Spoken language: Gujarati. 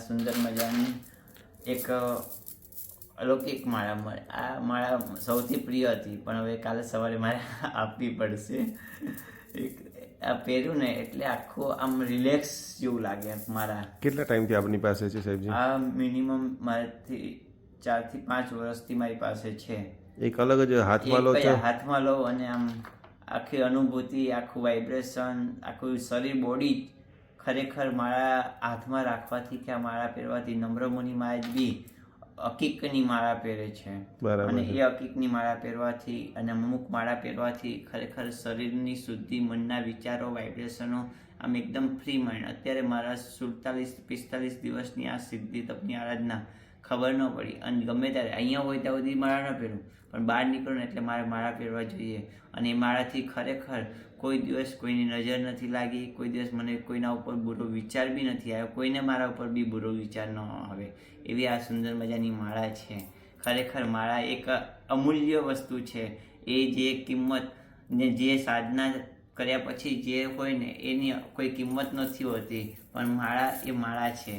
સુંદર મજાની એક અલૌકિક માળા મળે. આ માળા સૌથી પ્રિય હતી, પણ હવે કાલે સવારે મારે આપવી પડશે. આ પહેર્યું ને એટલે આખું આમ રિલેક્સ જેવું લાગે મારા. કેટલા ટાઈમથી આપની પાસે છે સાહેબજી? આ મિનિમમ મારાથી 4 થી 5 વર્ષથી મારી પાસે છે. એક અલગ જ હાથમાં લો છો? હાથમાં લો અને આમ આખી અનુભૂતિ, આખું વાઇબ્રેશન, આખું શરીર, બોડી ખરેખર મારા હાથમાં રાખવાથી કે આ માળા પહેરવાથી નમ્ર મુનિ મહારાજ બી અકીકની માળા પહેરે છે. અને એ અકીકની માળા પહેરવાથી અને અમુક માળા પહેરવાથી ખરેખર શરીરની શુદ્ધિ, મનના વિચારો, વાઇબ્રેશનો આમ એકદમ ફ્રી માઇન્ડ. અત્યારે મારા 47-45 દિવસની આ સિદ્ધિ તપની આરાધના ખબર ન પડી, અને ગમે ત્યારે અહીંયા હોય ત્યાં સુધી માળા ન પહેરું, પણ બહાર નીકળું ને એટલે મારે માળા પહેરવા જોઈએ. અને એ માળાથી ખરેખર કોઈ દિવસ કોઈની નજર નથી લાગી, કોઈ દિવસ મને કોઈના ઉપર બુરો વિચાર બી નથી આવ્યો, કોઈને મારા ઉપર બી બુરો વિચાર ન આવે, એવી આ સુંદર મજાની માળા છે. ખરેખર માળા એક અમૂલ્ય વસ્તુ છે. એ જે કિંમત ને જે સાધના કર્યા પછી જે હોય ને એની કોઈ કિંમત નથી હોતી, પણ માળા એ માળા છે.